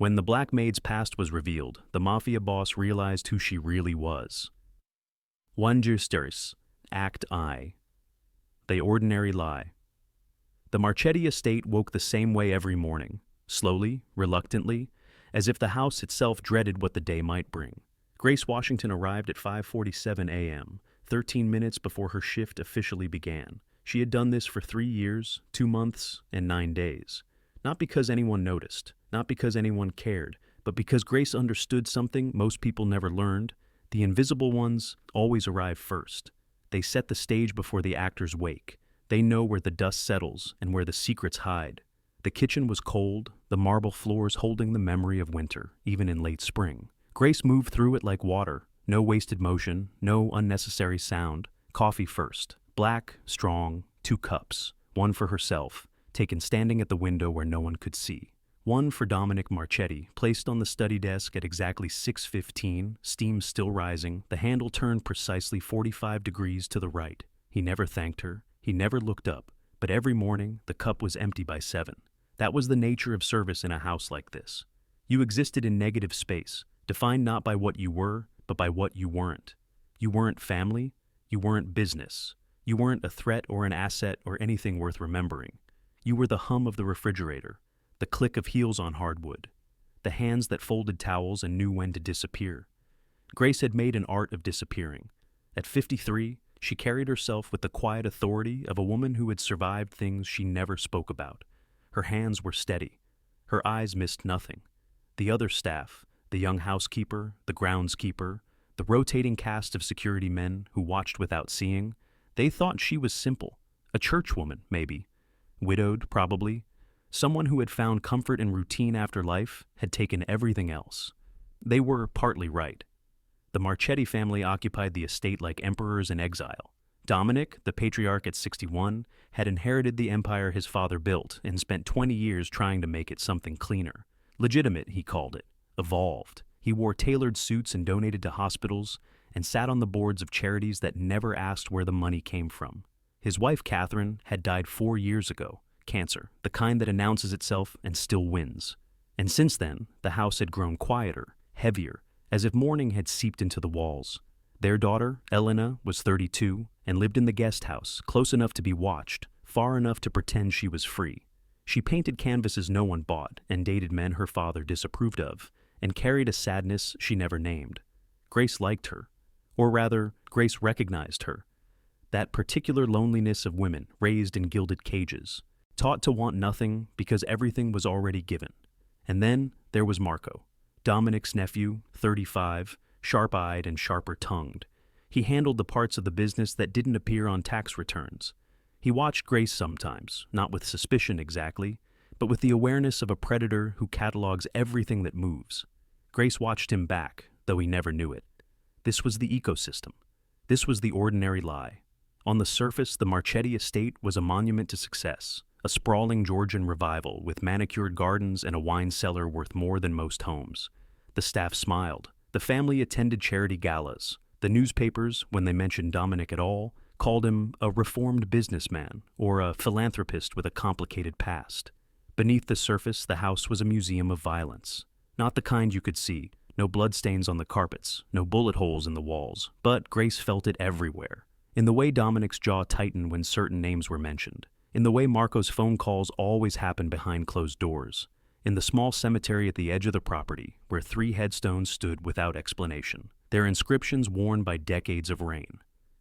When the Black Maid's past was revealed, the Mafia boss realized who she really was. Wonders, Act I. The Ordinary Lie. The Marchetti estate woke the same way every morning, slowly, reluctantly, as if the house itself dreaded what the day might bring. Grace Washington arrived at 5:47 a.m., 13 minutes before her shift officially began. She had done this for 3 years, 2 months, and 9 days. Not because anyone noticed, not because anyone cared, but because Grace understood something most people never learned. The invisible ones always arrive first. They set the stage before the actors wake. They know where the dust settles and where the secrets hide. The kitchen was cold, the marble floors holding the memory of winter, even in late spring. Grace moved through it like water. No wasted motion, no unnecessary sound. Coffee first. Black, strong, 2 cups. One for herself, taken standing at the window where no one could see. One for Dominic Marchetti, placed on the study desk at exactly 6:15, steam still rising, the handle turned precisely 45 degrees to the right. He never thanked her, he never looked up, but every morning the cup was empty by 7. That was the nature of service in a house like this. You existed in negative space, defined not by what you were, but by what you weren't. You weren't family, you weren't business, you weren't a threat or an asset or anything worth remembering. You were the hum of the refrigerator, the click of heels on hardwood, the hands that folded towels and knew when to disappear. Grace had made an art of disappearing. At 53, she carried herself with the quiet authority of a woman who had survived things she never spoke about. Her hands were steady. Her eyes missed nothing. The other staff, the young housekeeper, the groundskeeper, the rotating cast of security men who watched without seeing, they thought she was simple. A churchwoman, maybe. Widowed, probably. Someone who had found comfort in routine after life had taken everything else. They were partly right. The Marchetti family occupied the estate like emperors in exile. Dominic, the patriarch at 61, had inherited the empire his father built and spent 20 years trying to make it something cleaner. Legitimate, he called it. Evolved. He wore tailored suits and donated to hospitals and sat on the boards of charities that never asked where the money came from. His wife, Catherine, had died 4 years ago. Cancer, the kind that announces itself and still wins. And since then, the house had grown quieter, heavier, as if mourning had seeped into the walls. Their daughter, Elena, was 32 and lived in the guest house, close enough to be watched, far enough to pretend she was free. She painted canvases no one bought and dated men her father disapproved of, and carried a sadness she never named. Grace liked her. Or rather, Grace recognized her. That particular loneliness of women raised in gilded cages, taught to want nothing because everything was already given. And then there was Marco, Dominic's nephew, 35, sharp-eyed and sharper-tongued. He handled the parts of the business that didn't appear on tax returns. He watched Grace sometimes, not with suspicion exactly, but with the awareness of a predator who catalogs everything that moves. Grace watched him back, though he never knew it. This was the ecosystem. This was the ordinary lie. On the surface, the Marchetti estate was a monument to success, a sprawling Georgian revival with manicured gardens and a wine cellar worth more than most homes. The staff smiled. The family attended charity galas. The newspapers, when they mentioned Dominic at all, called him a reformed businessman or a philanthropist with a complicated past. Beneath the surface, the house was a museum of violence. Not the kind you could see. No bloodstains on the carpets, no bullet holes in the walls, but Grace felt it everywhere. In the way Dominic's jaw tightened when certain names were mentioned. In the way Marco's phone calls always happened behind closed doors. In the small cemetery at the edge of the property, where 3 headstones stood without explanation, their inscriptions worn by decades of rain.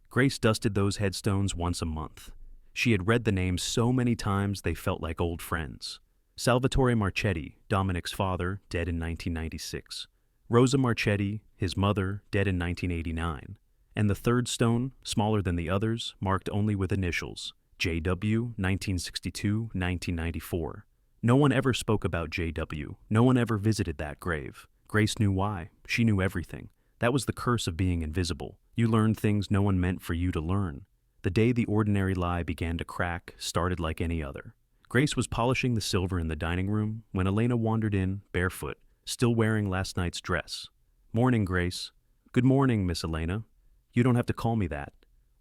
Grace dusted those headstones once a month. She had read the names so many times they felt like old friends. Salvatore Marchetti, Dominic's father, dead in 1996. Rosa Marchetti, his mother, dead in 1989. And the third stone, smaller than the others, marked only with initials. J.W., 1962-1994. No one ever spoke about J.W. No one ever visited that grave. Grace knew why. She knew everything. That was the curse of being invisible. You learned things no one meant for you to learn. The day the ordinary lie began to crack started like any other. Grace was polishing the silver in the dining room when Elena wandered in, barefoot, still wearing last night's dress. "Morning, Grace." "Good morning, Miss Elena. You don't have to call me that.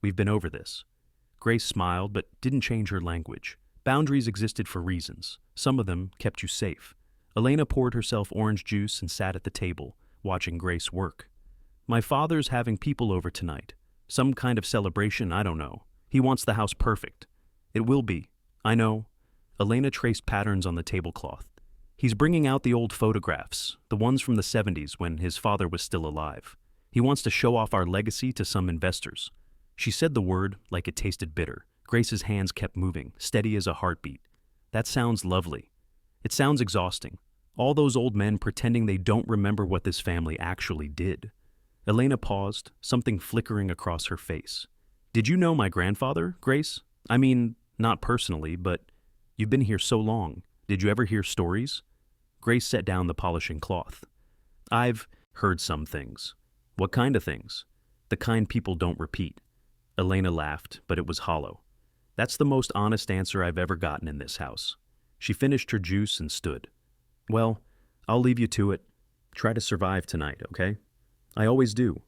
We've been over this." Grace smiled, but didn't change her language. Boundaries existed for reasons. Some of them kept you safe. Elena poured herself orange juice and sat at the table, watching Grace work. My father's having people over tonight. Some kind of celebration, I don't know. He wants the house perfect. It will be. I know. Elena traced patterns on the tablecloth. He's bringing out the old photographs, the ones from the 70s when his father was still alive. He wants to show off our legacy to some investors. She said the word like it tasted bitter. Grace's hands kept moving, steady as a heartbeat. That sounds lovely. It sounds exhausting. All those old men pretending they don't remember what this family actually did. Elena paused, something flickering across her face. Did you know my grandfather, Grace? I mean, not personally, but you've been here so long. Did you ever hear stories? Grace set down the polishing cloth. I've heard some things. What kind of things? The kind people don't repeat. Elena laughed, but it was hollow. That's the most honest answer I've ever gotten in this house. She finished her juice and stood. Well, I'll leave you to it. Try to survive tonight, okay? I always do.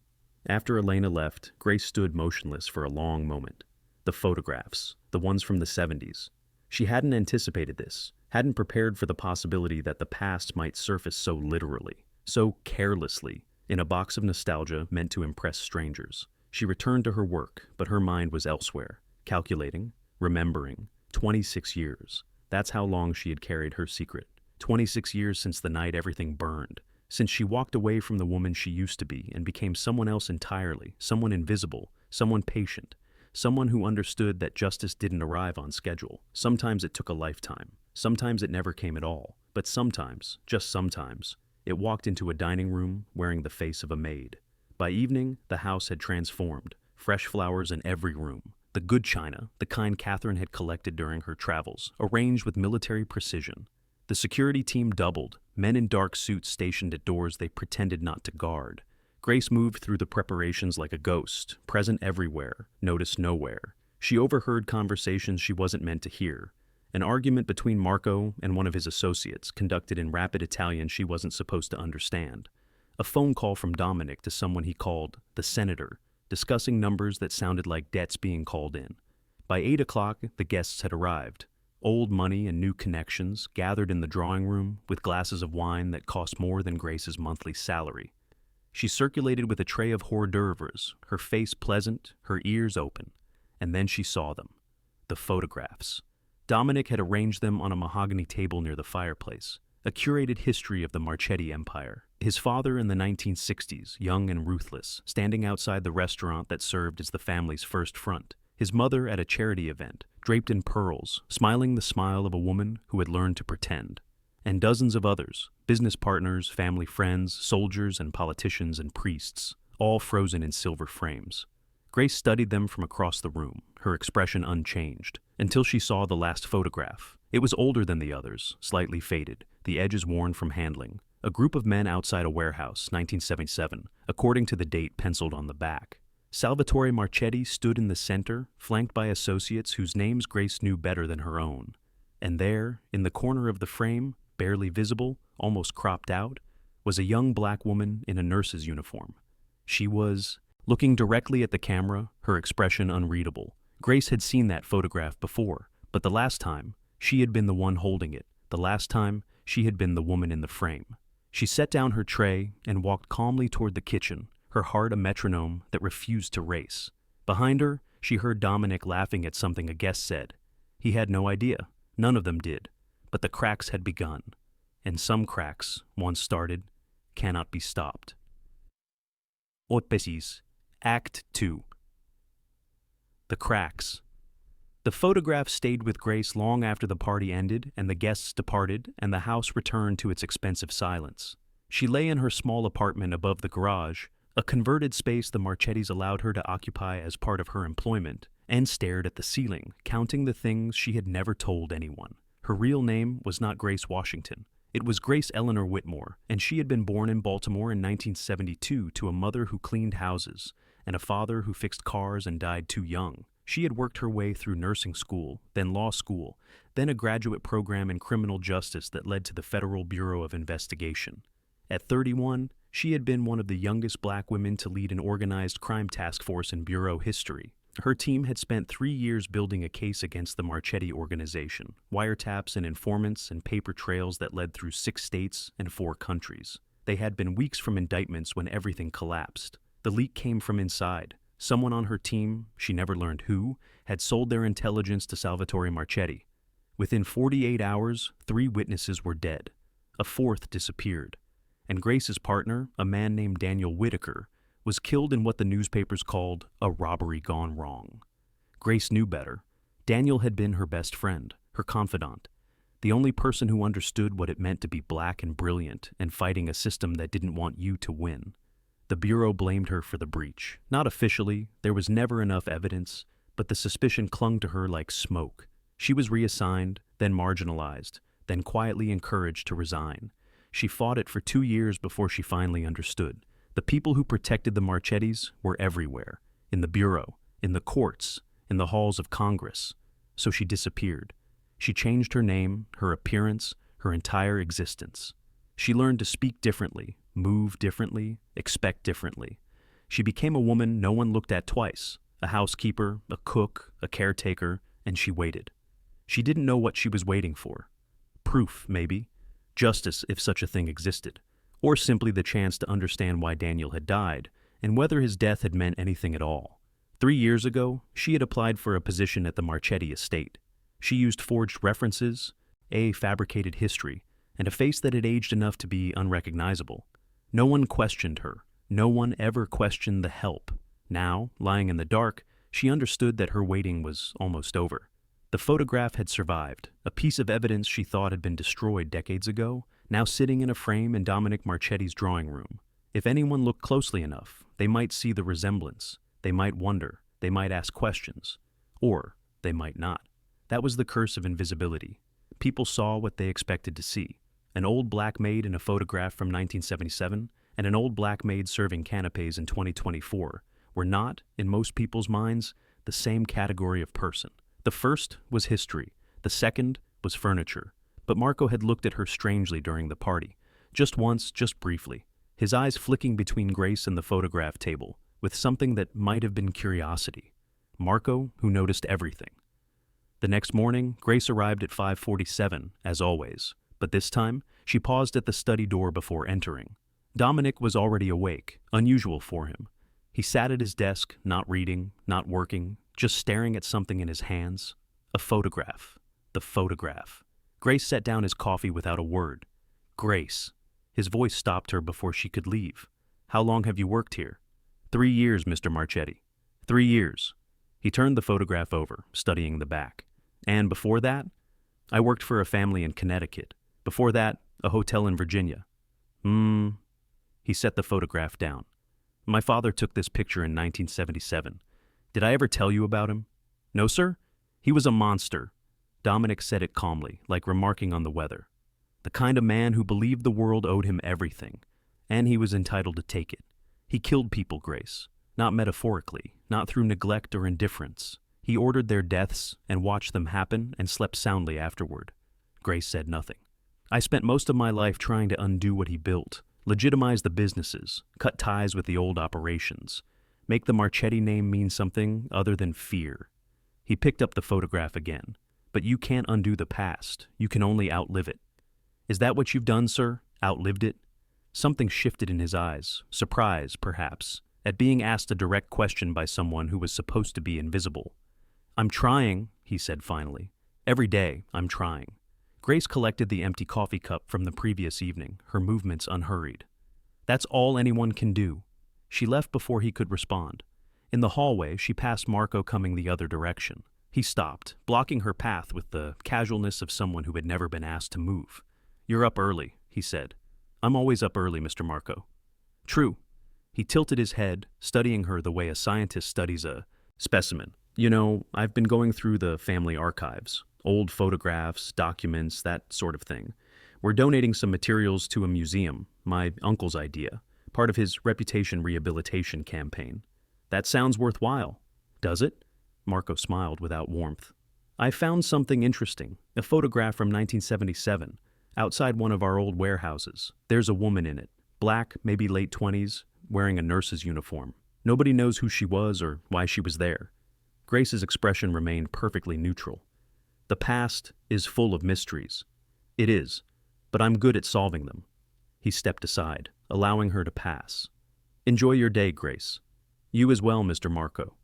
After Elena left, Grace stood motionless for a long moment. The photographs, the ones from the 70s. She hadn't anticipated this, hadn't prepared for the possibility that the past might surface so literally, so carelessly, in a box of nostalgia meant to impress strangers. She returned to her work, but her mind was elsewhere, calculating, remembering. 26 years. That's how long she had carried her secret. 26 years since the night everything burned, since she walked away from the woman she used to be and became someone else entirely, someone invisible, someone patient, someone who understood that justice didn't arrive on schedule. Sometimes it took a lifetime. Sometimes it never came at all. But sometimes, just sometimes, it walked into a dining room wearing the face of a maid. By evening, the house had transformed, fresh flowers in every room. The good china, the kind Catherine had collected during her travels, arranged with military precision. The security team doubled, men in dark suits stationed at doors they pretended not to guard. Grace moved through the preparations like a ghost, present everywhere, noticed nowhere. She overheard conversations she wasn't meant to hear. An argument between Marco and one of his associates, conducted in rapid Italian she wasn't supposed to understand. A phone call from Dominic to someone he called the senator, discussing numbers that sounded like debts being called in. By 8 o'clock, the guests had arrived. Old money and new connections gathered in the drawing room with glasses of wine that cost more than Grace's monthly salary. She circulated with a tray of hors d'oeuvres, her face pleasant, her ears open. And then she saw them. The photographs. Dominic had arranged them on a mahogany table near the fireplace, a curated history of the Marchetti Empire. His father in the 1960s, young and ruthless, standing outside the restaurant that served as the family's first front. His mother at a charity event, draped in pearls, smiling the smile of a woman who had learned to pretend. And dozens of others, business partners, family friends, soldiers and politicians and priests, all frozen in silver frames. Grace studied them from across the room, her expression unchanged, until she saw the last photograph. It was older than the others, slightly faded, the edges worn from handling. A group of men outside a warehouse, 1977, according to the date penciled on the back. Salvatore Marchetti stood in the center, flanked by associates whose names Grace knew better than her own. And there, in the corner of the frame, barely visible, almost cropped out, was a young black woman in a nurse's uniform. She was looking directly at the camera, her expression unreadable. Grace had seen that photograph before, but the last time, she had been the one holding it. The last time, she had been the woman in the frame. She set down her tray and walked calmly toward the kitchen, her heart a metronome that refused to race. Behind her, she heard Dominic laughing at something a guest said. He had no idea. None of them did. But the cracks had begun. And some cracks, once started, cannot be stopped. Otpesis, Act 2. The cracks. The photograph stayed with Grace long after the party ended and the guests departed and the house returned to its expensive silence. She lay in her small apartment above the garage, a converted space the Marchettis allowed her to occupy as part of her employment, and stared at the ceiling, counting the things she had never told anyone. Her real name was not Grace Washington. It was Grace Eleanor Whitmore, and she had been born in Baltimore in 1972 to a mother who cleaned houses and a father who fixed cars and died too young. She had worked her way through nursing school, then law school, then a graduate program in criminal justice that led to the Federal Bureau of Investigation. At 31, she had been one of the youngest black women to lead an organized crime task force in Bureau history. Her team had spent 3 years building a case against the Marchetti organization, wiretaps and informants and paper trails that led through 6 states and 4 countries. They had been weeks from indictments when everything collapsed. The leak came from inside. Someone on her team, she never learned who, had sold their intelligence to Salvatore Marchetti. Within 48 hours, 3 witnesses were dead. A 4th disappeared. And Grace's partner, a man named Daniel Whitaker, was killed in what the newspapers called a robbery gone wrong. Grace knew better. Daniel had been her best friend, her confidant, the only person who understood what it meant to be black and brilliant and fighting a system that didn't want you to win. The Bureau blamed her for the breach. Not officially, there was never enough evidence, but the suspicion clung to her like smoke. She was reassigned, then marginalized, then quietly encouraged to resign. She fought it for 2 years before she finally understood. The people who protected the Marchettis were everywhere, in the Bureau, in the courts, in the halls of Congress. So she disappeared. She changed her name, her appearance, her entire existence. She learned to speak differently, move differently, expect differently. She became a woman no one looked at twice, a housekeeper, a cook, a caretaker, and she waited. She didn't know what she was waiting for. Proof, maybe. Justice, if such a thing existed. Or simply the chance to understand why Daniel had died, and whether his death had meant anything at all. 3 years ago, she had applied for a position at the Marchetti estate. She used forged references, a fabricated history, and a face that had aged enough to be unrecognizable. No one questioned her. No one ever questioned the help. Now, lying in the dark, she understood that her waiting was almost over. The photograph had survived, a piece of evidence she thought had been destroyed decades ago, now sitting in a frame in Dominic Marchetti's drawing room. If anyone looked closely enough, they might see the resemblance. They might wonder. They might ask questions. Or they might not. That was the curse of invisibility. People saw what they expected to see. An old black maid in a photograph from 1977 and an old black maid serving canapes in 2024 were not, in most people's minds, the same category of person. The first was history. The second was furniture. But Marco had looked at her strangely during the party. Just once, just briefly. His eyes flicking between Grace and the photograph table, with something that might have been curiosity. Marco, who noticed everything. The next morning, Grace arrived at 5:47, as always. But this time, she paused at the study door before entering. Dominic was already awake, unusual for him. He sat at his desk, not reading, not working, just staring at something in his hands. A photograph. The photograph. Grace set down his coffee without a word. Grace. His voice stopped her before she could leave. How long have you worked here? 3 years, Mr. Marchetti. 3 years. He turned the photograph over, studying the back. And before that, I worked for a family in Connecticut. Before that, a hotel in Virginia. He set the photograph down. My father took this picture in 1977. Did I ever tell you about him? No, sir? He was a monster. Dominic said it calmly, like remarking on the weather. The kind of man who believed the world owed him everything, and he was entitled to take it. He killed people, Grace. Not metaphorically, not through neglect or indifference. He ordered their deaths and watched them happen and slept soundly afterward. Grace said nothing. I spent most of my life trying to undo what he built, legitimize the businesses, cut ties with the old operations, make the Marchetti name mean something other than fear. He picked up the photograph again. But you can't undo the past. You can only outlive it. Is that what you've done, sir? Outlived it? Something shifted in his eyes, surprise, perhaps, at being asked a direct question by someone who was supposed to be invisible. I'm trying, he said finally. Every day, I'm trying. Grace collected the empty coffee cup from the previous evening, her movements unhurried. That's all anyone can do. She left before he could respond. In the hallway, she passed Marco coming the other direction. He stopped, blocking her path with the casualness of someone who had never been asked to move. You're up early, he said. I'm always up early, Mr. Marco. True. He tilted his head, studying her the way a scientist studies a specimen. You know, I've been going through the family archives, old photographs, documents, that sort of thing. We're donating some materials to a museum, my uncle's idea, part of his reputation rehabilitation campaign. That sounds worthwhile. Does it? Marco smiled without warmth. I found something interesting, a photograph from 1977, outside one of our old warehouses. There's a woman in it, black, maybe late 20s, wearing a nurse's uniform. Nobody knows who she was or why she was there. Grace's expression remained perfectly neutral. The past is full of mysteries. It is, but I'm good at solving them. He stepped aside, allowing her to pass. Enjoy your day, Grace. You as well, Mr. Marco.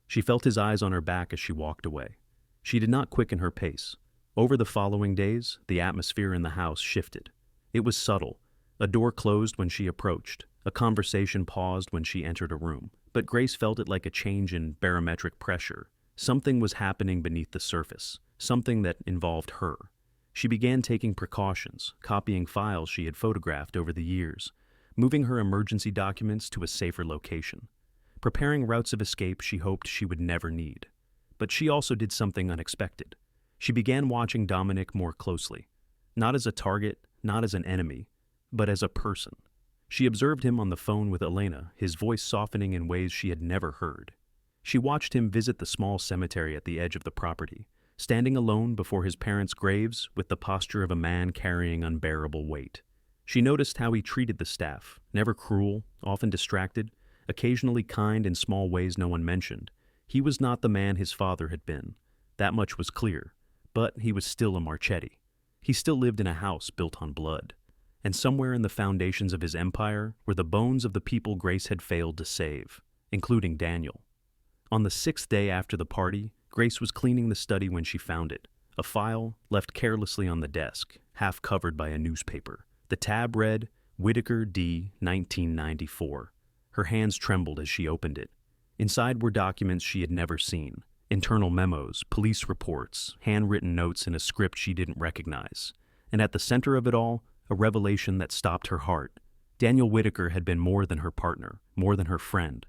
She felt his eyes on her back as she walked away. She did not quicken her pace. Over the following days, the atmosphere in the house shifted. It was subtle. A door closed when she approached. A conversation paused when she entered a room. But Grace felt it like a change in barometric pressure. Something was happening beneath the surface. Something that involved her. She began taking precautions, copying files she had photographed over the years, moving her emergency documents to a safer location, preparing routes of escape she hoped she would never need. But she also did something unexpected. She began watching Dominic more closely, not as a target, not as an enemy, but as a person. She observed him on the phone with Elena, his voice softening in ways she had never heard. She watched him visit the small cemetery at the edge of the property, standing alone before his parents' graves with the posture of a man carrying unbearable weight. She noticed how he treated the staff, never cruel, often distracted, occasionally kind in small ways no one mentioned. He was not the man his father had been. That much was clear. But he was still a Marchetti. He still lived in a house built on blood. And somewhere in the foundations of his empire were the bones of the people Grace had failed to save, including Daniel. On the 6th day after the party, Grace was cleaning the study when she found it. A file left carelessly on the desk, half covered by a newspaper. The tab read, Whitaker D. 1994. Her hands trembled as she opened it. Inside were documents she had never seen. Internal memos, police reports, handwritten notes in a script she didn't recognize. And at the center of it all, a revelation that stopped her heart. Daniel Whitaker had been more than her partner, more than her friend.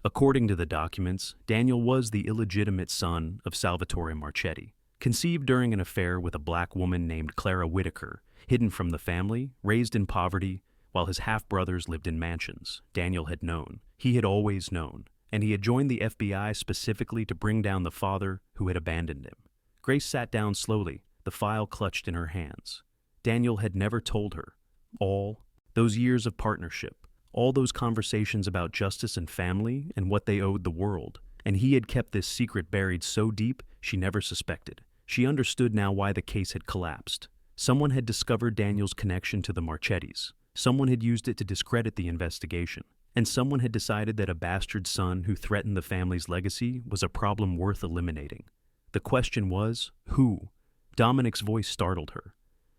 According to the documents, Daniel was the illegitimate son of Salvatore Marchetti, conceived during an affair with a black woman named Clara Whitaker, hidden from the family, raised in poverty, while his half-brothers lived in mansions. Daniel had known. He had always known. And he had joined the FBI specifically to bring down the father who had abandoned him. Grace sat down slowly, the file clutched in her hands. Daniel had never told her. All those years of partnership, all those conversations about justice and family and what they owed the world. And he had kept this secret buried so deep she never suspected. She understood now why the case had collapsed. Someone had discovered Daniel's connection to the Marchettis. Someone had used it to discredit the investigation. And someone had decided that a bastard son who threatened the family's legacy was a problem worth eliminating. The question was, who? Dominic's voice startled her.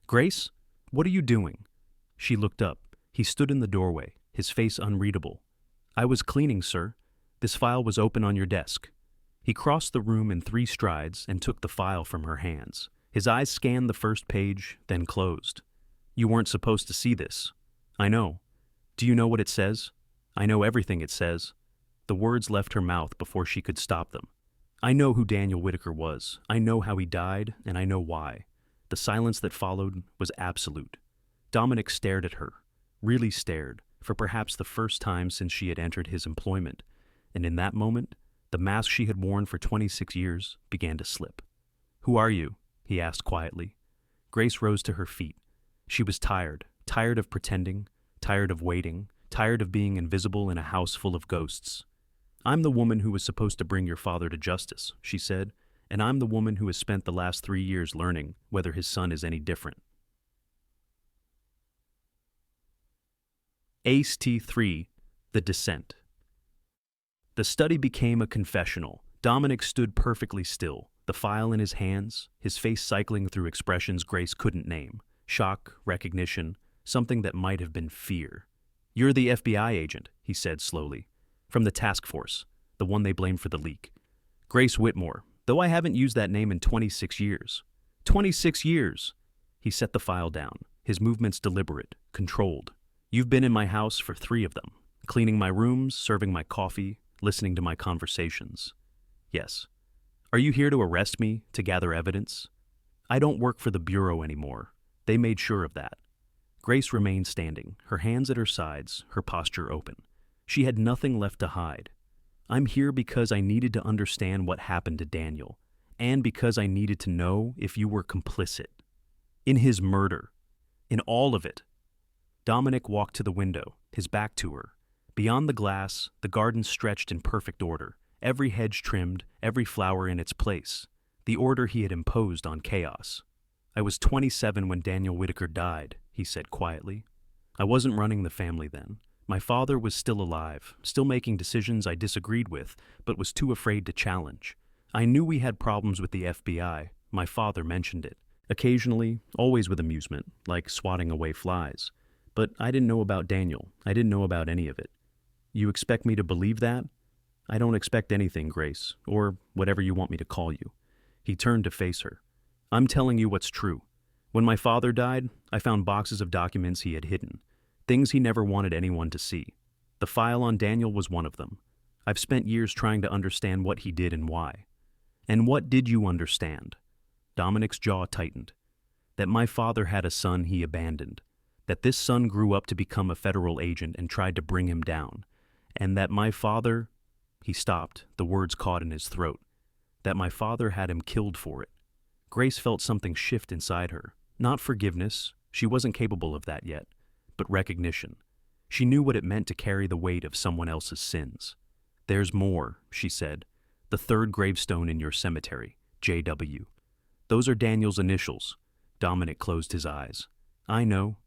Grace, what are you doing? She looked up. He stood in the doorway, his face unreadable. I was cleaning, sir. This file was open on your desk. He crossed the room in 3 strides and took the file from her hands. His eyes scanned the first page, then closed. You weren't supposed to see this. I know. Do you know what it says? I know everything it says. The words left her mouth before she could stop them. I know who Daniel Whitaker was. I know how he died, and I know why. The silence that followed was absolute. Dominic stared at her, really stared, for perhaps the first time since she had entered his employment, and in that moment, the mask she had worn for 26 years began to slip. Who are you? He asked quietly. Grace rose to her feet. She was tired of pretending, tired of waiting, tired of being invisible in a house full of ghosts. I'm the woman who was supposed to bring your father to justice, she said, and I'm the woman who has spent the last 3 years learning whether his son is any different. Ace T3, The Descent. The study became a confessional. Dominic stood perfectly still, the file in his hands, his face cycling through expressions Grace couldn't name. Shock, recognition, something that might have been fear. You're the FBI agent, he said slowly. From the task force, the one they blamed for the leak. Grace Whitmore, though I haven't used that name in 26 years. 26 years! He set the file down, his movements deliberate, controlled. You've been in my house for 3 of them, cleaning my rooms, serving my coffee, listening to my conversations. Yes. Are you here to arrest me, to gather evidence? I don't work for the Bureau anymore. They made sure of that. Grace remained standing, her hands at her sides, her posture open. She had nothing left to hide. I'm here because I needed to understand what happened to Daniel, and because I needed to know if you were complicit. In his murder. In all of it. Dominic walked to the window, his back to her. Beyond the glass, the garden stretched in perfect order, every hedge trimmed, every flower in its place, the order he had imposed on chaos. "I was 27 when Daniel Whitaker died," he said quietly. "I wasn't running the family then. My father was still alive, still making decisions I disagreed with, but was too afraid to challenge. I knew we had problems with the FBI. My father mentioned it. Occasionally, always with amusement, like swatting away flies. But I didn't know about Daniel. I didn't know about any of it. You expect me to believe that? I don't expect anything, Grace, or whatever you want me to call you." He turned to face her. "I'm telling you what's true. When my father died, I found boxes of documents he had hidden, things he never wanted anyone to see. The file on Daniel was one of them. I've spent years trying to understand what he did and why." "And what did you understand?" Dominic's jaw tightened. "That my father had a son he abandoned. That this son grew up to become a federal agent and tried to bring him down. And that my father—" He stopped, the words caught in his throat. "That my father had him killed for it." Grace felt something shift inside her. Not forgiveness, she wasn't capable of that yet, but recognition. She knew what it meant to carry the weight of someone else's sins. "There's more," she said. "The third gravestone in your cemetery, JW. Those are Daniel's initials." Dominic closed his eyes. "I know.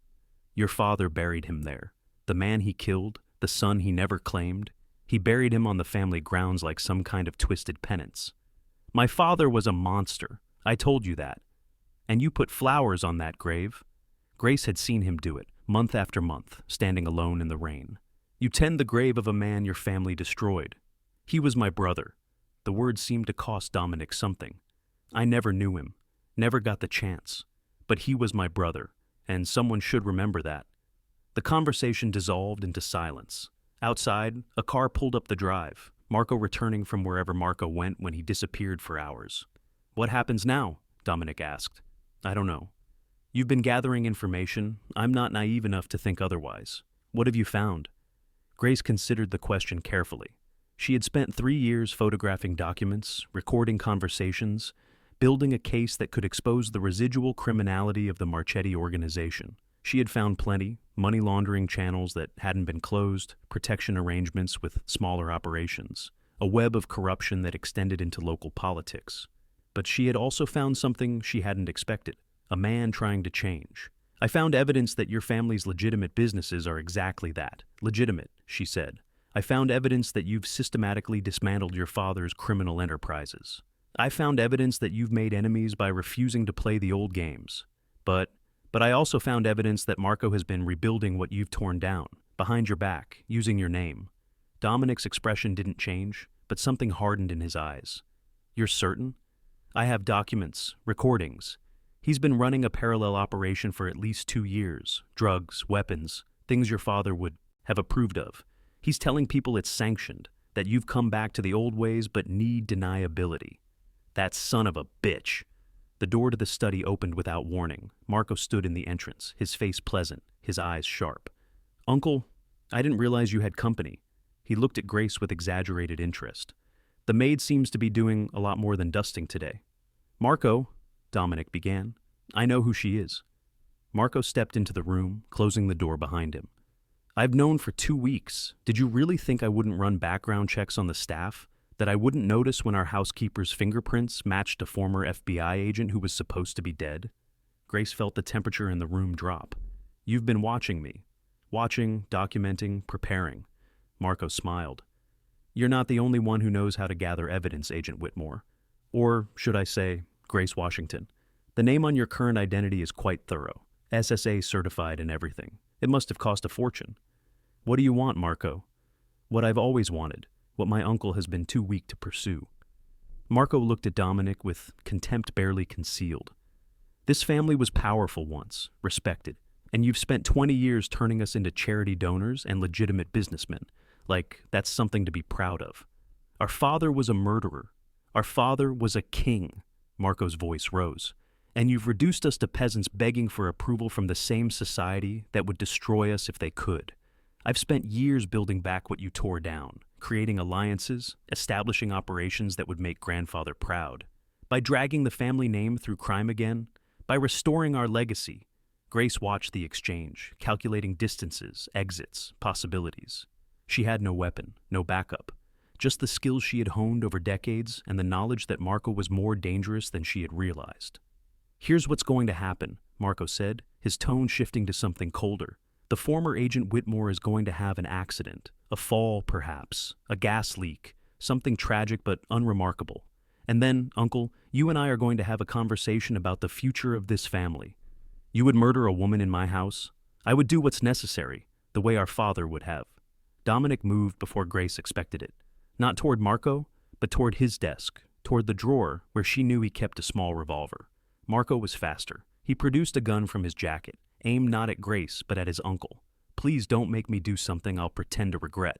Your father buried him there. The man he killed, the son he never claimed. He buried him on the family grounds like some kind of twisted penance. My father was a monster. I told you that. And you put flowers on that grave." Grace had seen him do it, month after month, standing alone in the rain. "You tend the grave of a man your family destroyed. He was my brother." The words seemed to cost Dominic something. "I never knew him, never got the chance. But he was my brother, and someone should remember that." The conversation dissolved into silence. Outside, a car pulled up the drive, Marco returning from wherever Marco went when he disappeared for hours. "What happens now?" Dominic asked. "I don't know. You've been gathering information. I'm not naive enough to think otherwise. What have you found?" Grace considered the question carefully. She had spent 3 years photographing documents, recording conversations, building a case that could expose the residual criminality of the Marchetti organization. She had found plenty: money laundering channels that hadn't been closed, protection arrangements with smaller operations, a web of corruption that extended into local politics. But she had also found something she hadn't expected: a man trying to change. "I found evidence that your family's legitimate businesses are exactly that, legitimate," she said. "I found evidence that you've systematically dismantled your father's criminal enterprises. I found evidence that you've made enemies by refusing to play the old games. But I also found evidence that Marco has been rebuilding what you've torn down, behind your back, using your name." Dominic's expression didn't change, but something hardened in his eyes. "You're certain?" "I have documents, recordings. He's been running a parallel operation for at least 2 years. Drugs, weapons, things your father would have approved of. He's telling people it's sanctioned, that you've come back to the old ways but need deniability." "That son of a bitch!" The door to the study opened without warning. Marco stood in the entrance, his face pleasant, his eyes sharp. "Uncle, I didn't realize you had company." He looked at Grace with exaggerated interest. "The maid seems to be doing a lot more than dusting today." "Marco," Dominic began, "I know who she is." Marco stepped into the room, closing the door behind him. "I've known for 2 weeks. Did you really think I wouldn't run background checks on the staff? That I wouldn't notice when our housekeeper's fingerprints matched a former FBI agent who was supposed to be dead?" Grace felt the temperature in the room drop. "You've been watching me. Watching, documenting, preparing." Marco smiled. "You're not the only one who knows how to gather evidence, Agent Whitmore. Or, should I say, Grace Washington. The name on your current identity is quite thorough. SSA certified and everything. It must have cost a fortune." "What do you want, Marco?" "What I've always wanted. What my uncle has been too weak to pursue." Marco looked at Dominic with contempt barely concealed. "This family was powerful once, respected, and you've spent 20 years turning us into charity donors and legitimate businessmen. Like, that's something to be proud of. Our father was a murderer. Our father was a king." Marco's voice rose. "And you've reduced us to peasants begging for approval from the same society that would destroy us if they could. I've spent years building back what you tore down, creating alliances, establishing operations that would make grandfather proud. By dragging the family name through crime again, by restoring our legacy." Grace watched the exchange, calculating distances, exits, possibilities. She had no weapon, no backup. just the skills she had honed over decades and the knowledge that Marco was more dangerous than she had realized. "Here's what's going to happen," Marco said, his tone shifting to something colder. "The former Agent Whitmore is going to have an accident, a fall perhaps, a gas leak, something tragic but unremarkable. And then, Uncle, you and I are going to have a conversation about the future of this family. You would murder a woman in my house? I would do what's necessary, the way our father would have." Dominic moved before Grace expected it. Not toward Marco, but toward his desk, toward the drawer where she knew he kept a small revolver. Marco was faster. He produced a gun from his jacket, aimed not at Grace, but at his uncle. "Please don't make me do something I'll pretend to regret."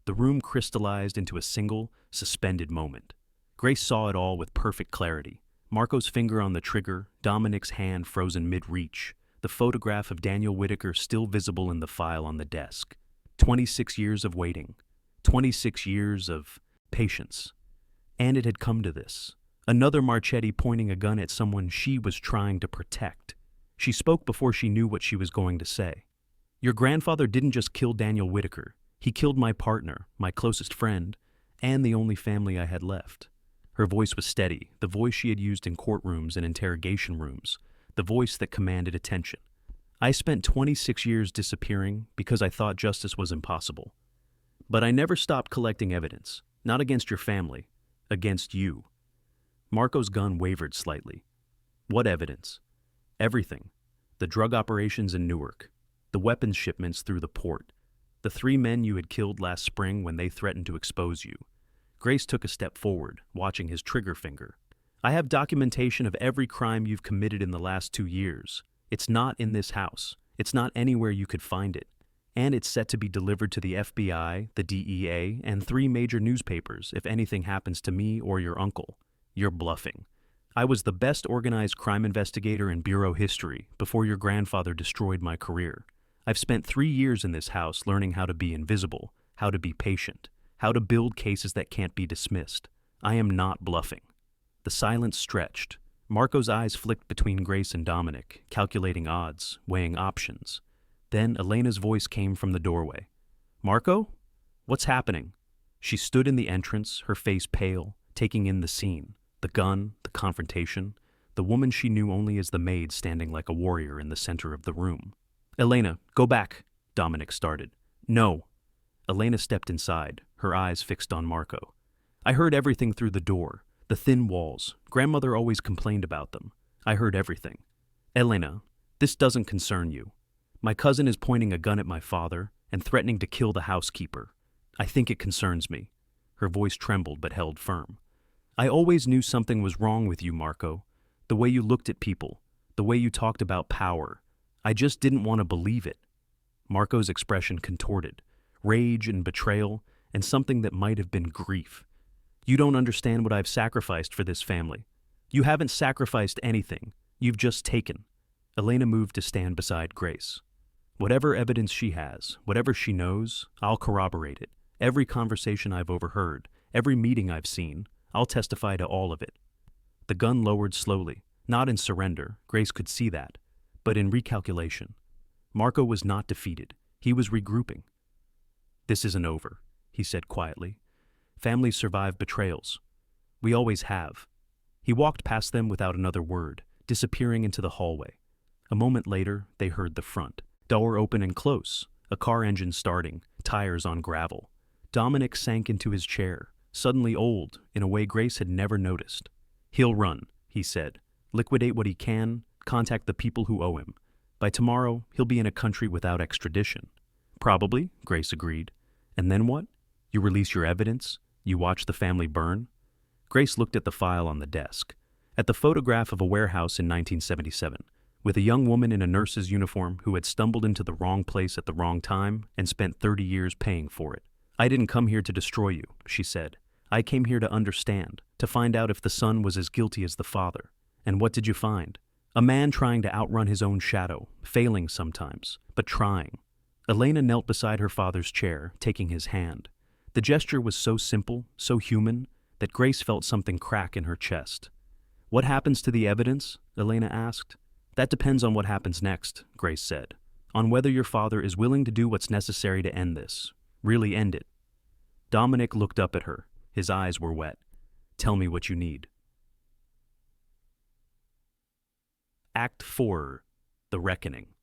The room crystallized into a single, suspended moment. Grace saw it all with perfect clarity. Marco's finger on the trigger, Dominic's hand frozen mid-reach, the photograph of Daniel Whitaker still visible in the file on the desk. 26 years of waiting. 26 years of patience. And it had come to this. Another Marchetti pointing a gun at someone she was trying to protect. She spoke before she knew what she was going to say. "Your grandfather didn't just kill Daniel Whitaker. He killed my partner, my closest friend, and the only family I had left." Her voice was steady, the voice she had used in courtrooms and interrogation rooms, the voice that commanded attention. "I spent 26 years disappearing because I thought justice was impossible. But I never stopped collecting evidence, not against your family, against you." Marco's gun wavered slightly. "What evidence?" "Everything. The drug operations in Newark, the weapons shipments through the port, the 3 men you had killed last spring when they threatened to expose you." Grace took a step forward, watching his trigger finger. "I have documentation of every crime you've committed in the last 2 years. It's not in this house. It's not anywhere you could find it. And it's set to be delivered to the FBI, the DEA, and 3 major newspapers if anything happens to me or your uncle. You're bluffing. I was the best organized crime investigator in bureau history before your grandfather destroyed my career. I've spent 3 years in this house learning how to be invisible, how to be patient, how to build cases that can't be dismissed. I am not bluffing." The silence stretched. Marco's eyes flicked between Grace and Dominic, calculating odds, weighing options. Then Elena's voice came from the doorway. "Marco? What's happening?" She stood in the entrance, her face pale, taking in the scene, the gun, the confrontation, the woman she knew only as the maid standing like a warrior in the center of the room. "Elena, go back," Dominic started. "No." Elena stepped inside, her eyes fixed on Marco. "I heard everything through the door, the thin walls. Grandmother always complained about them. I heard everything. Elena, this doesn't concern you. My cousin is pointing a gun at my father and threatening to kill the housekeeper. I think it concerns me." Her voice trembled but held firm. "I always knew something was wrong with you, Marco. The way you looked at people, the way you talked about power. I just didn't want to believe it." Marco's expression contorted. Rage and betrayal, and something that might have been grief. "You don't understand what I've sacrificed for this family. You haven't sacrificed anything. You've just taken." Elena moved to stand beside Grace. "Whatever evidence she has, whatever she knows, I'll corroborate it. Every conversation I've overheard, every meeting I've seen, I'll testify to all of it." The gun lowered slowly, not in surrender, Grace could see that, but in recalculation. Marco was not defeated. He was regrouping. "This isn't over," he said quietly. "Families survive betrayals. We always have." He walked past them without another word, disappearing into the hallway. A moment later, they heard the front door open and close, a car engine starting, tires on gravel. Dominic sank into his chair, suddenly old in a way Grace had never noticed. "He'll run," he said. "Liquidate what he can, contact the people who owe him. By tomorrow, he'll be in a country without extradition." "Probably," Grace agreed. "And then what? You release your evidence? You watch the family burn?" Grace looked at the file on the desk, at the photograph of a warehouse in 1977, with a young woman in a nurse's uniform who had stumbled into the wrong place at the wrong time and spent 30 years paying for it. "I didn't come here to destroy you," she said. "I came here to understand, to find out if the son was as guilty as the father. And what did you find? A man trying to outrun his own shadow, failing sometimes, but trying." Elena knelt beside her father's chair, taking his hand. The gesture was so simple, so human, that Grace felt something crack in her chest. "What happens to the evidence?" Elena asked. "That depends on what happens next," Grace said. "On whether your father is willing to do what's necessary to end this. Really end it." Dominic looked up at her. His eyes were wet. "Tell me what you need." Act 4. The Reckoning.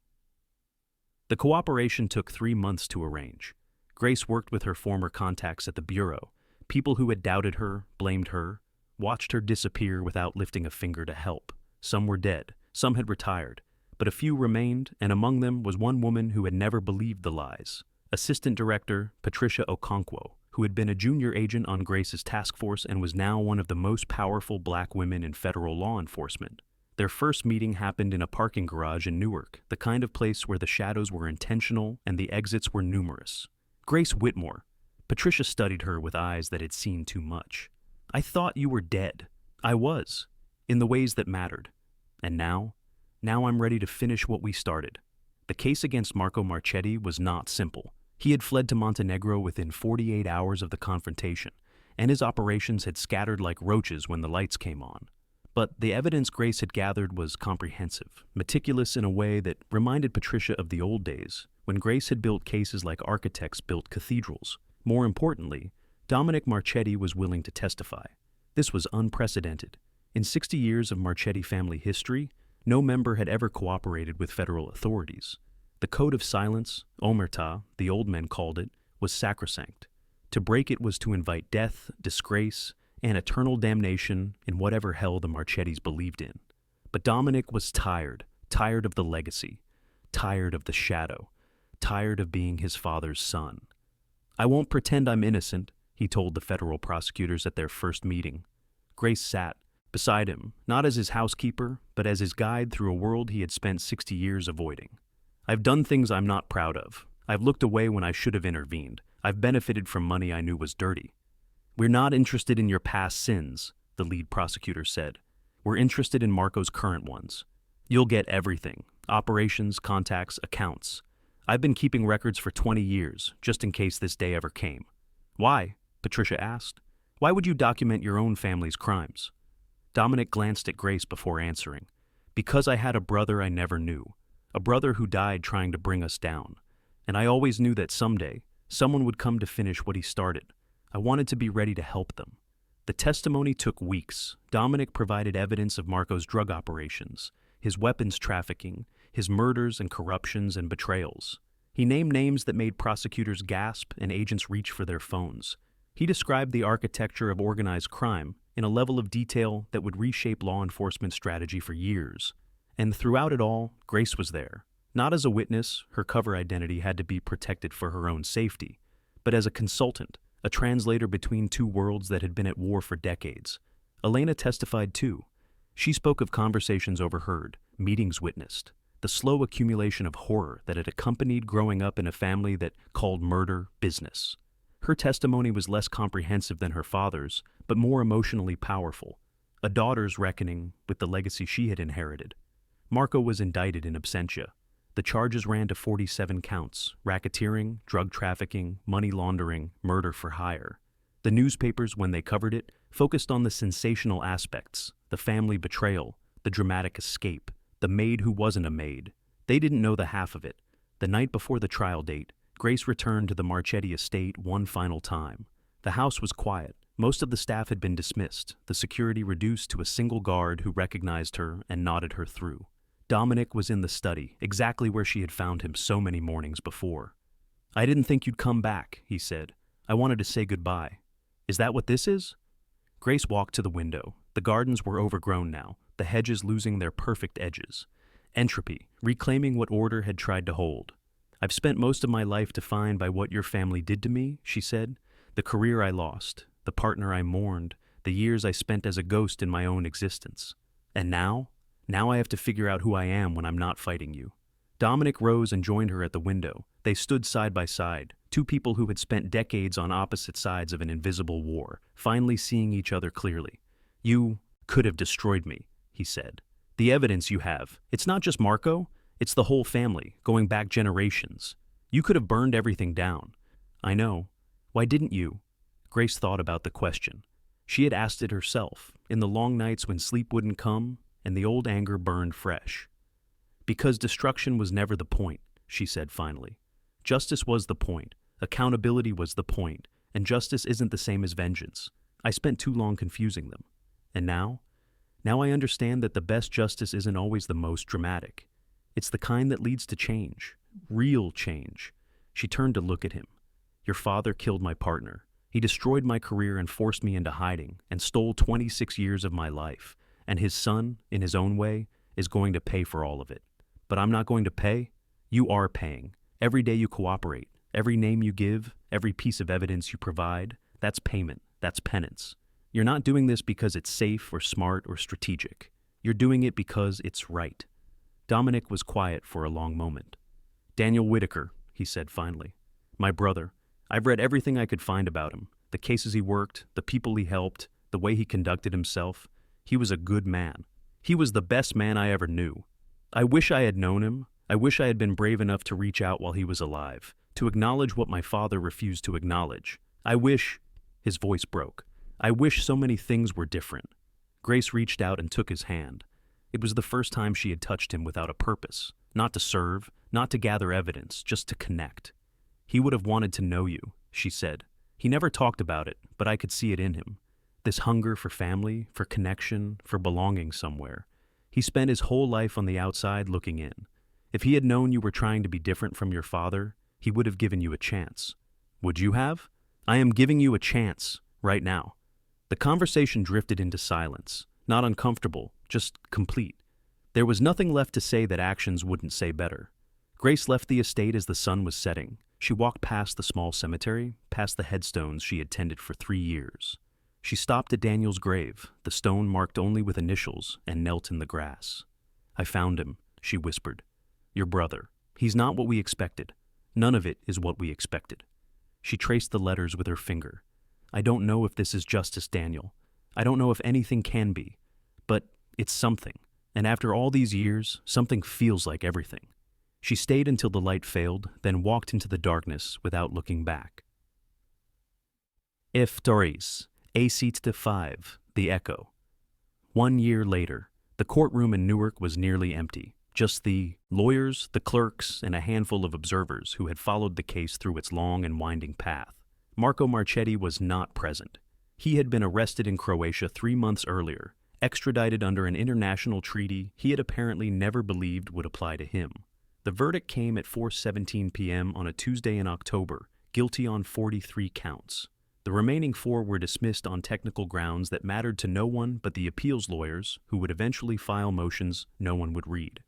The cooperation took 3 months to arrange. Grace worked with her former contacts at the Bureau, people who had doubted her, blamed her, watched her disappear without lifting a finger to help. Some were dead, some had retired, but a few remained, and among them was one woman who had never believed the lies. Assistant Director Patricia Okonkwo, who had been a junior agent on Grace's task force and was now one of the most powerful black women in federal law enforcement. Their first meeting happened in a parking garage in Newark, the kind of place where the shadows were intentional and the exits were numerous. Grace Whitmore. Patricia studied her with eyes that had seen too much. "I thought you were dead." "I was, in the ways that mattered. And now I'm ready to finish what we started." The case against Marco Marchetti was not simple. He had fled to Montenegro within 48 hours of the confrontation, and his operations had scattered like roaches when the lights came on. But the evidence Grace had gathered was comprehensive, meticulous in a way that reminded Patricia of the old days, when Grace had built cases like architects built cathedrals. More importantly, Dominic Marchetti was willing to testify. This was unprecedented. In 60 years of Marchetti family history, no member had ever cooperated with federal authorities. The code of silence, omerta, the old men called it, was sacrosanct. To break it was to invite death, disgrace, and eternal damnation in whatever hell the Marchettis believed in. But Dominic was tired of the legacy, tired of the shadow, tired of being his father's son. "I won't pretend I'm innocent," he told the federal prosecutors at their first meeting. Grace sat beside him, not as his housekeeper, but as his guide through a world he had spent 60 years avoiding. "I've done things I'm not proud of. I've looked away when I should have intervened. I've benefited from money I knew was dirty." "We're not interested in your past sins," the lead prosecutor said. "We're interested in Marco's current ones. You'll get everything: operations, contacts, accounts. I've been keeping records for 20 years, just in case this day ever came." "Why?" Patricia asked. "Why would you document your own family's crimes?" Dominic glanced at Grace before answering. "Because I had a brother I never knew, a brother who died trying to bring us down. And I always knew that someday, someone would come to finish what he started. I wanted to be ready to help them." The testimony took weeks. Dominic provided evidence of Marco's drug operations, his weapons trafficking, his murders and corruptions and betrayals. He named names that made prosecutors gasp and agents reach for their phones. He described the architecture of organized crime in a level of detail that would reshape law enforcement strategy for years. And throughout it all, Grace was there. Not as a witness, her cover identity had to be protected for her own safety, but as a consultant, a translator between two worlds that had been at war for decades. Elena testified too. She spoke of conversations overheard, meetings witnessed, the slow accumulation of horror that had accompanied growing up in a family that called murder business. Her testimony was less comprehensive than her father's, but more emotionally powerful. A daughter's reckoning with the legacy she had inherited. Marco was indicted in absentia. The charges ran to 47 counts: racketeering, drug trafficking, money laundering, murder for hire. The newspapers, when they covered it, focused on the sensational aspects: the family betrayal, the dramatic escape, the maid who wasn't a maid. They didn't know the half of it. The night before the trial date, Grace returned to the Marchetti estate one final time. The house was quiet. Most of the staff had been dismissed, the security reduced to a single guard who recognized her and nodded her through. Dominic was in the study, exactly where she had found him so many mornings before. "I didn't think you'd come back," he said. "I wanted to say goodbye. Is that what this is?" Grace walked to the window. The gardens were overgrown now, the hedges losing their perfect edges. Entropy, reclaiming what order had tried to hold. "I've spent most of my life defined by what your family did to me," she said. "The career I lost, the partner I mourned, the years I spent as a ghost in my own existence. And now I have to figure out who I am when I'm not fighting you." Dominic rose and joined her at the window. They stood side by side, two people who had spent decades on opposite sides of an invisible war, finally seeing each other clearly. "You could have destroyed me," he said. "The evidence you have, it's not just Marco, it's the whole family, going back generations. You could have burned everything down." "I know. Why didn't you?" Grace thought about the question. She had asked it herself, in the long nights when sleep wouldn't come and the old anger burned fresh. "Because destruction was never the point," she said finally. "Justice was the point, accountability was the point, and justice isn't the same as vengeance. I spent too long confusing them. And now I understand that the best justice isn't always the most dramatic. It's the kind that leads to change, real change. She turned to look at him. Your father killed my partner. He destroyed my career and forced me into hiding and stole 26 years of my life. And his son, in his own way, is going to pay for all of it. But I'm not going to pay. You are paying. Every day you cooperate, every name you give, every piece of evidence you provide, that's payment, that's penance. You're not doing this because it's safe or smart or strategic. You're doing it because it's right. Dominic was quiet for a long moment. Daniel Whitaker, he said finally. My brother. I've read everything I could find about him. The cases he worked, the people he helped, the way he conducted himself. He was a good man. He was the best man I ever knew. I wish I had known him. I wish I had been brave enough to reach out while he was alive, to acknowledge what my father refused to acknowledge. I wish... His voice broke. I wish so many things were different. Grace reached out and took his hand. It was the first time she had touched him without a purpose, not to serve, not to gather evidence, just to connect. He would have wanted to know you, she said. He never talked about it, but I could see it in him. This hunger for family, for connection, for belonging somewhere. He spent his whole life on the outside looking in. If he had known you were trying to be different from your father, he would have given you a chance. Would you have? I am giving you a chance, right now. The conversation drifted into silence, not uncomfortable, just complete. There was nothing left to say that actions wouldn't say better. Grace left the estate as the sun was setting. She walked past the small cemetery, past the headstones she had tended for 3 years. She stopped at Daniel's grave, the stone marked only with initials, and knelt in the grass. I found him, she whispered. Your brother. He's not what we expected. None of it is what we expected. She traced the letters with her finger. I don't know if this is justice, Daniel. I don't know if anything can be. But it's something. And after all these years, something feels like everything. She stayed until the light failed, then walked into the darkness without looking back. If Doris, A seat to 5, The Echo. 1 year later, the courtroom in Newark was nearly empty. Just the lawyers, the clerks, and a handful of observers who had followed the case through its long and winding path. Marco Marchetti was not present. He had been arrested in Croatia 3 months earlier, extradited under an international treaty he had apparently never believed would apply to him. The verdict came at 4:17 p.m. on a Tuesday in October, guilty on 43 counts. The remaining 4 were dismissed on technical grounds that mattered to no one but the appeals lawyers, who would eventually file motions no one would read.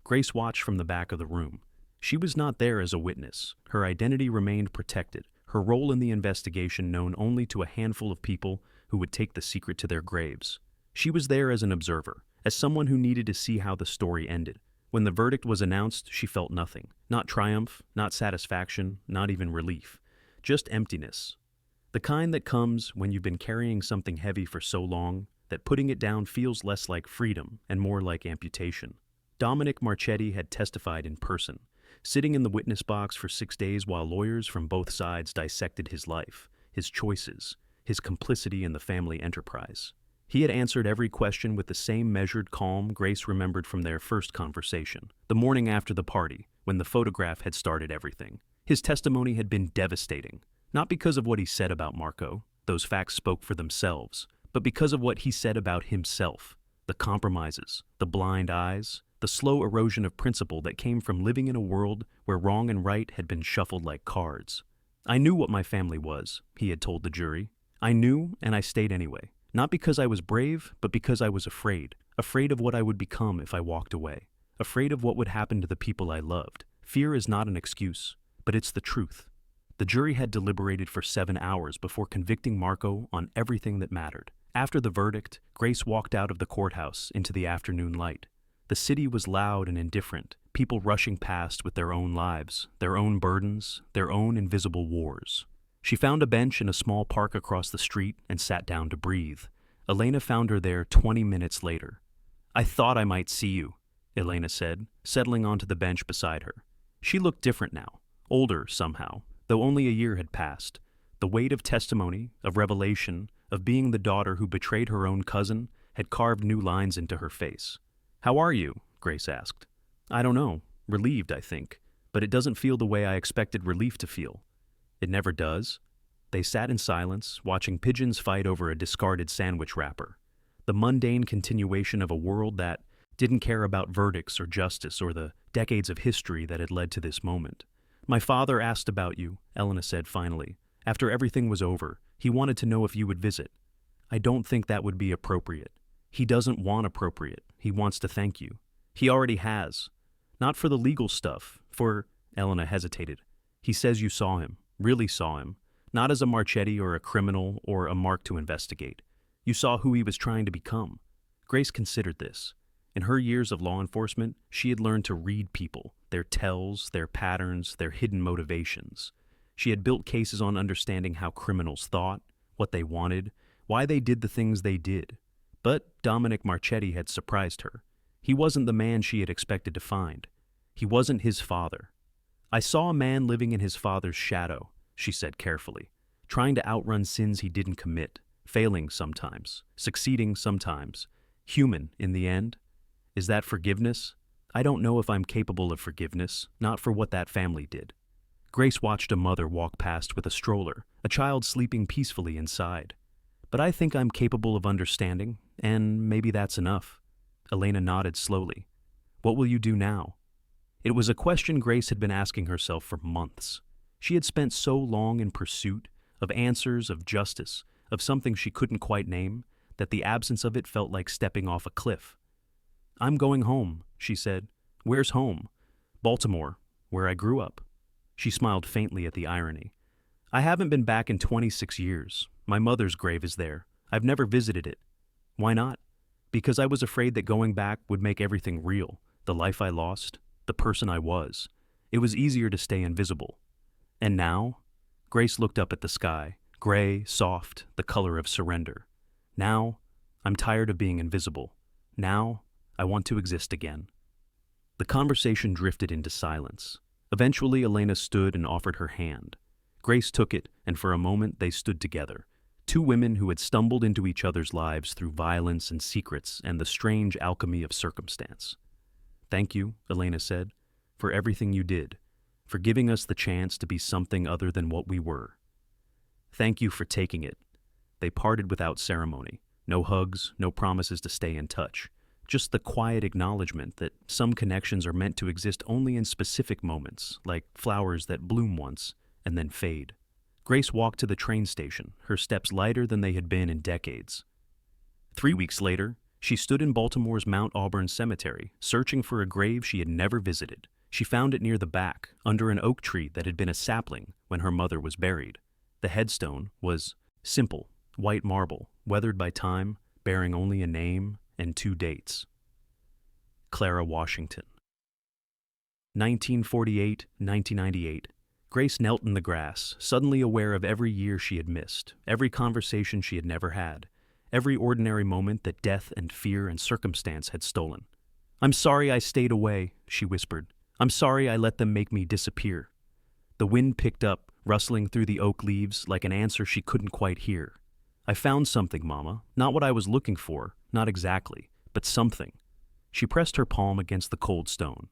Grace watched from the back of the room. She was not there as a witness. Her identity remained protected, her role in the investigation known only to a handful of people who would take the secret to their graves. She was there as an observer, as someone who needed to see how the story ended. When the verdict was announced, she felt nothing. Not triumph, not satisfaction, not even relief. Just emptiness. The kind that comes when you've been carrying something heavy for so long that putting it down feels less like freedom and more like amputation. Dominic Marchetti had testified in person, sitting in the witness box for 6 days while lawyers from both sides dissected his life, his choices, his complicity in the family enterprise. He had answered every question with the same measured calm Grace remembered from their first conversation, the morning after the party, when the photograph had started everything. His testimony had been devastating, not because of what he said about Marco, those facts spoke for themselves, but because of what he said about himself, the compromises, the blind eyes, the slow erosion of principle that came from living in a world where wrong and right had been shuffled like cards. I knew what my family was, he had told the jury. I knew, and I stayed anyway. Not because I was brave, but because I was afraid. Afraid of what I would become if I walked away. Afraid of what would happen to the people I loved. Fear is not an excuse, but it's the truth. The jury had deliberated for 7 hours before convicting Marco on everything that mattered. After the verdict, Grace walked out of the courthouse into the afternoon light. The city was loud and indifferent, people rushing past with their own lives, their own burdens, their own invisible wars. She found a bench in a small park across the street and sat down to breathe. Elena found her there 20 minutes later. I thought I might see you, Elena said, settling onto the bench beside her. She looked different now, older somehow, though only a year had passed. The weight of testimony, of revelation, of being the daughter who betrayed her own cousin, had carved new lines into her face. How are you? Grace asked. I don't know. Relieved, I think. But it doesn't feel the way I expected relief to feel. It never does. They sat in silence, watching pigeons fight over a discarded sandwich wrapper, the mundane continuation of a world that didn't care about verdicts or justice or the decades of history that had led to this moment. "My father asked about you," Elena said finally. "After everything was over, he wanted to know if you would visit." "I don't think that would be appropriate." "He doesn't want appropriate. He wants to thank you." "He already has." "Not for the legal stuff, for—" Elena hesitated. "He says you saw him, really saw him, not as a Marchetti or a criminal or a mark to investigate. You saw who he was trying to become." Grace considered this. In her years of law enforcement, she had learned to read people, their tells, their patterns, their hidden motivations. She had built cases on understanding how criminals thought, what they wanted, why they did the things they did. But Dominic Marchetti had surprised her. He wasn't the man she had expected to find. He wasn't his father. "I saw a man living in his father's shadow," she said carefully, "trying to outrun sins he didn't commit, failing sometimes, succeeding sometimes, human in the end. Is that forgiveness? I don't know if I'm capable of forgiveness, not for what that family did." Grace watched a mother walk past with a stroller, a child sleeping peacefully inside. "But I think I'm capable of understanding, and maybe that's enough." Elena nodded slowly. "What will you do now?" It was a question Grace had been asking herself for months. She had spent so long in pursuit of answers, of justice, of something she couldn't quite name, that the absence of it felt like stepping off a cliff. "I'm going home," she said. "Where's home?" "Baltimore, where I grew up." She smiled faintly at the irony. "I haven't been back in 26 years. My mother's grave is there. I've never visited it." "Why not?" "Because I was afraid that going back would make everything real, the life I lost, the person I was. It was easier to stay invisible." "And now?" Grace looked up at the sky, gray, soft, the color of surrender. "Now, I'm tired of being invisible. Now, I want to exist again." The conversation drifted into silence. Eventually, Elena stood and offered her hand. Grace took it, and for a moment they stood together. Two women who had stumbled into each other's lives through violence and secrets and the strange alchemy of circumstance. "Thank you," Elena said, "for everything you did, for giving us the chance to be something other than what we were." "Thank you for taking it." They parted without ceremony. No hugs, no promises to stay in touch. Just the quiet acknowledgement that some connections are meant to exist only in specific moments, like flowers that bloom once and then fade. Grace walked to the train station, her steps lighter than they had been in decades. 3 weeks later, she stood in Baltimore's Mount Auburn Cemetery, searching for a grave she had never visited. She found it near the back, under an oak tree that had been a sapling when her mother was buried. The headstone was simple, white marble, weathered by time, bearing only a name and 2 dates. Clara Washington. 1948-1998. Grace knelt in the grass, suddenly aware of every year she had missed, every conversation she had never had, every ordinary moment that death and fear and circumstance had stolen. "I'm sorry I stayed away," she whispered. "I'm sorry I let them make me disappear." The wind picked up, rustling through the oak leaves like an answer she couldn't quite hear. "I found something, Mama. Not what I was looking for, not exactly, but something." She pressed her palm against the cold stone.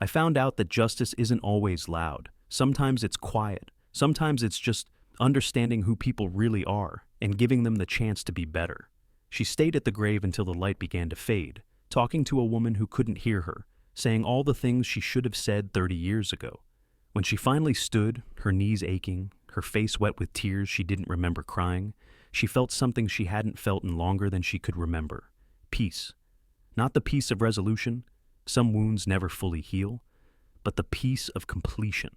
"I found out that justice isn't always loud. Sometimes it's quiet. Sometimes it's just understanding who people really are and giving them the chance to be better." She stayed at the grave until the light began to fade, talking to a woman who couldn't hear her, saying all the things she should have said 30 years ago. When she finally stood, her knees aching, her face wet with tears she didn't remember crying, she felt something she hadn't felt in longer than she could remember. Peace. Not the peace of resolution, some wounds never fully heal, but the peace of completion,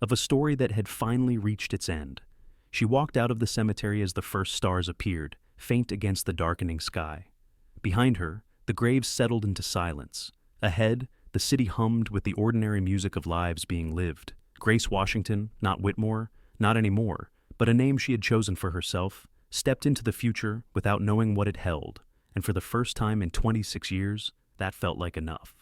of a story that had finally reached its end. She walked out of the cemetery as the first stars appeared, faint against the darkening sky. Behind her, the graves settled into silence. Ahead, the city hummed with the ordinary music of lives being lived. Grace Washington, not Whitmore, not anymore, but a name she had chosen for herself, stepped into the future without knowing what it held, and for the first time in 26 years, that felt like enough.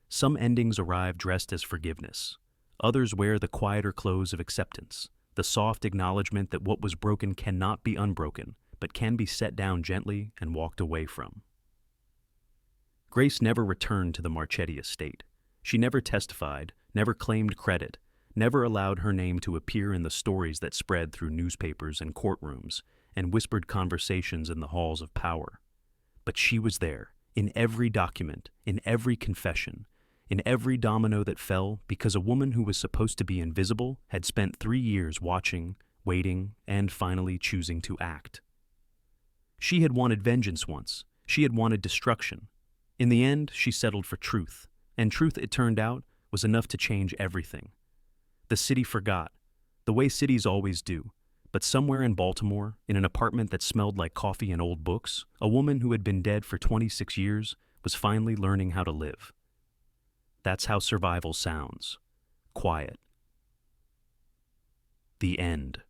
Some endings arrive dressed as forgiveness. Others wear the quieter clothes of acceptance, the soft acknowledgement that what was broken cannot be unbroken, but can be set down gently and walked away from. Grace never returned to the Marchetti estate. She never testified, never claimed credit, never allowed her name to appear in the stories that spread through newspapers and courtrooms and whispered conversations in the halls of power. But she was there, in every document, in every confession, in every domino that fell, because a woman who was supposed to be invisible had spent 3 years watching, waiting, and finally choosing to act. She had wanted vengeance once. She had wanted destruction. In the end, she settled for truth, and truth, it turned out, was enough to change everything. The city forgot, the way cities always do, but somewhere in Baltimore, in an apartment that smelled like coffee and old books, a woman who had been dead for 26 years was finally learning how to live. That's how survival sounds. Quiet. The end.